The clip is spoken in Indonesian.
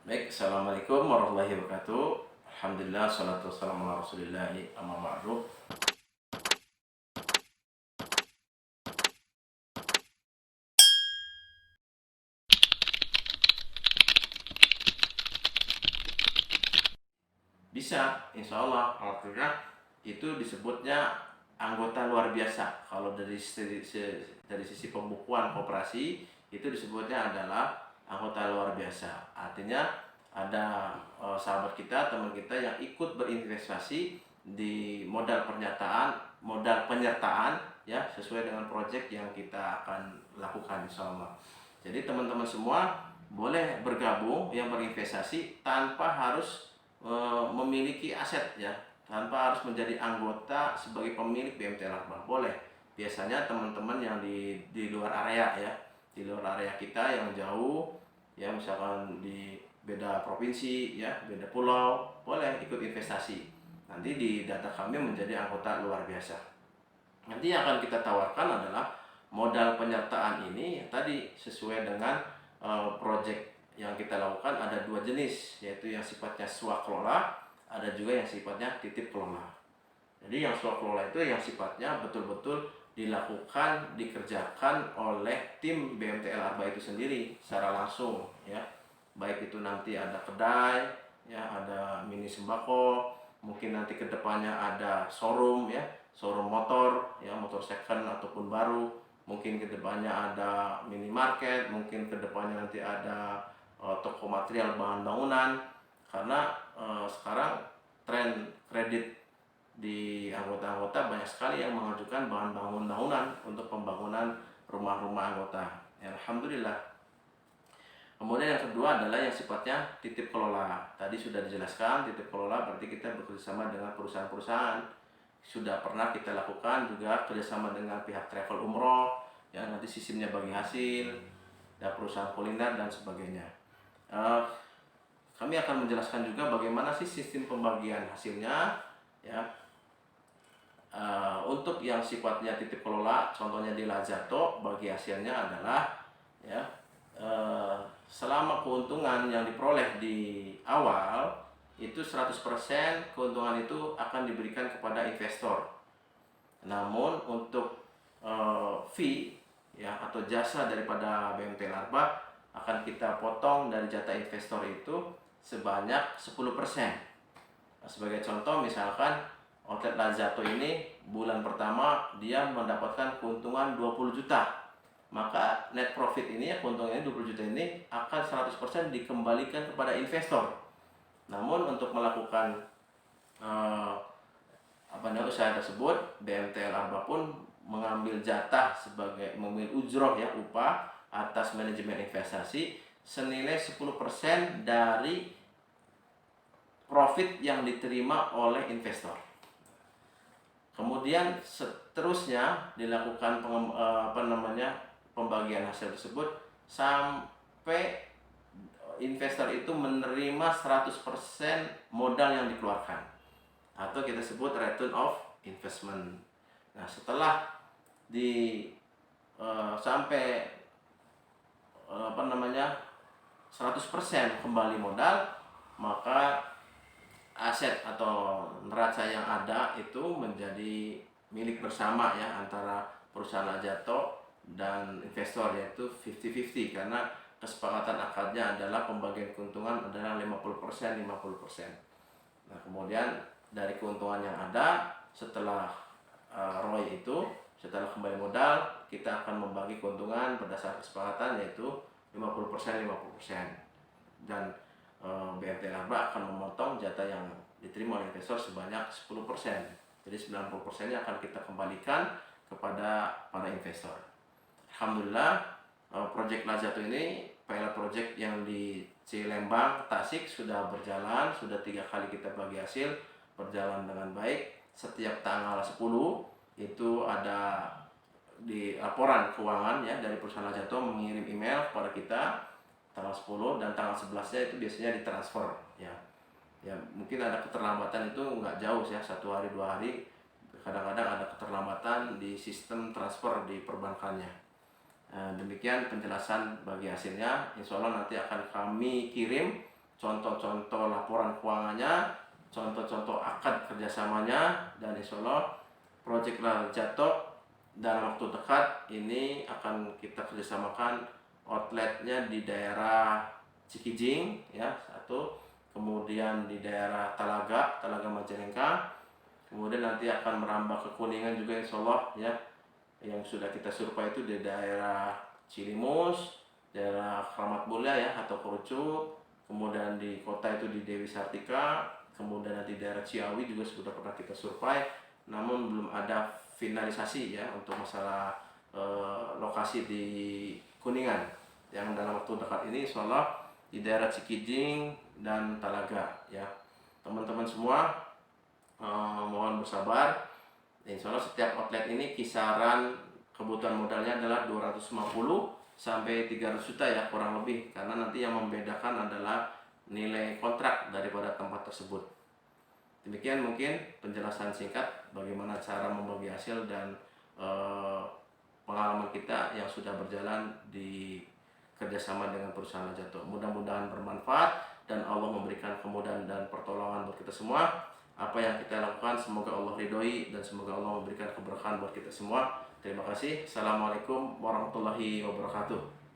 Baik, Assalamualaikum warahmatullahi wabarakatuh. Alhamdulillah, salatu wassalamu ala rasulillahi amma ba'du. Bisa, insya Allah. Artinya itu disebutnya anggota luar biasa. Kalau dari sisi pembukuan koperasi, itu disebutnya adalah anggota luar biasa. Artinya ada sahabat kita, teman kita yang ikut berinvestasi di modal penyertaan ya, sesuai dengan proyek yang kita akan lakukan insya Allah. Jadi teman-teman semua boleh bergabung yang berinvestasi tanpa harus memiliki aset ya, tanpa harus menjadi anggota sebagai pemilik BMT Larbah. Boleh. Biasanya teman-teman yang di luar area ya, di luar area kita yang jauh ya, misalkan di beda provinsi ya, beda pulau, boleh ikut investasi. Nanti di data kami menjadi anggota luar biasa. Nanti yang akan kita tawarkan adalah modal penyertaan ini yang tadi sesuai dengan proyek yang kita lakukan. Ada dua jenis, yaitu yang sifatnya swakelola, ada juga yang sifatnya titip kelola. Jadi yang swakelola itu yang sifatnya betul-betul dikerjakan oleh tim BMTL Arba itu sendiri secara langsung ya. Baik itu nanti ada kedai ya, ada mini sembako, mungkin nanti kedepannya ada showroom ya, showroom motor ya, motor second ataupun baru, mungkin kedepannya ada minimarket, mungkin kedepannya nanti ada toko material bahan bangunan. Karena sekarang tren kredit di anggota-anggota banyak sekali yang mengajukan bahan bangunan untuk pembangunan rumah-rumah anggota ya, Alhamdulillah. Kemudian yang kedua adalah yang sifatnya titip kelola. Tadi sudah dijelaskan, titip kelola berarti kita bekerjasama dengan perusahaan-perusahaan. Sudah pernah kita lakukan juga kerjasama dengan pihak travel umroh, ya nanti sistemnya bagi hasil, dan perusahaan kuliner dan sebagainya. Kami akan menjelaskan juga bagaimana sih sistem pembagian hasilnya, ya. Untuk yang sifatnya titip kelola, contohnya di Lazato, bagi hasilnya adalah ya, selama keuntungan yang diperoleh di awal itu 100% keuntungan itu akan diberikan kepada investor. Namun untuk fee ya atau jasa daripada BMT Larba akan kita potong dari jatah investor itu sebanyak 10%. Nah, sebagai contoh misalkan outlet Lazato ini bulan pertama dia mendapatkan keuntungan 20 juta. Maka net profit ini ya, keuntungannya 20 juta ini akan 100% dikembalikan kepada investor. Namun untuk melakukan usaha tersebut, BMTL Arba pun mengambil jatah sebagai mengambil ujroh ya, upah atas manajemen investasi senilai 10% dari profit yang diterima oleh investor. Kemudian seterusnya dilakukan pembagian hasil tersebut sampai investor itu menerima 100% modal yang dikeluarkan, atau kita sebut return of investment. Nah, setelah sampai 100% kembali modal, maka aset atau neraca yang ada itu menjadi milik bersama ya, antara perusahaan Lazato dan investor, yaitu 50-50, karena kesepakatan akadnya adalah pembagian keuntungan adalah 50%. Nah, kemudian dari keuntungan yang ada setelah ROI itu, setelah kembali modal, kita akan membagi keuntungan berdasarkan kesepakatan, yaitu 50%. Dan BMT Laba akan memotong jatah yang diterima oleh investor sebanyak 10%. Jadi 90%-nya akan kita kembalikan kepada para investor. Alhamdulillah, proyek Lazato ini pilot project yang di Cilembang, Tasik sudah berjalan, sudah 3 kali kita bagi hasil, berjalan dengan baik. Setiap tanggal 10 itu ada di laporan keuangan ya dari perusahaan Lazato mengirim email kepada kita tanggal 10, dan tanggal 11-nya itu biasanya ditransfer ya. Ya mungkin ada keterlambatan, itu nggak jauh ya, 1 hari 2 hari, kadang-kadang ada keterlambatan di sistem transfer di perbankannya. Demikian penjelasan bagi hasilnya. Insya Allah nanti akan kami kirim contoh-contoh laporan keuangannya, contoh-contoh akad kerjasamanya, dan insya Allah proyek Larjatto dalam waktu dekat ini akan kita kerjasamakan outletnya di daerah Cikijing ya satu, kemudian di daerah Talaga Majalengka, kemudian nanti akan merambah ke Kuningan juga insya Allah ya. Yang sudah kita survei itu di daerah Cilimus, daerah Kramat Mulia ya atau Kerucuk, kemudian di kota itu di Dewi Sartika, kemudian di daerah Ciawi juga sudah pernah kita survei, namun belum ada finalisasi ya untuk masalah lokasi di Kuningan. Yang dalam waktu dekat ini insya Allah di daerah Cikijing dan Talaga ya. Teman-teman semua mohon bersabar. Insya Allah setiap outlet ini kisaran kebutuhan modalnya adalah 250 sampai 300 juta ya kurang lebih, karena nanti yang membedakan adalah nilai kontrak daripada tempat tersebut. Demikian mungkin penjelasan singkat bagaimana cara membagi hasil dan pengalaman kita yang sudah berjalan di kerjasama dengan perusahaan Larjatto. Mudah-mudahan bermanfaat dan Allah memberikan kemudahan dan pertolongan buat kita semua. Apa yang kita lakukan semoga Allah ridhoi dan semoga Allah memberikan keberkahan buat kita semua. Terima kasih. Assalamualaikum warahmatullahi wabarakatuh.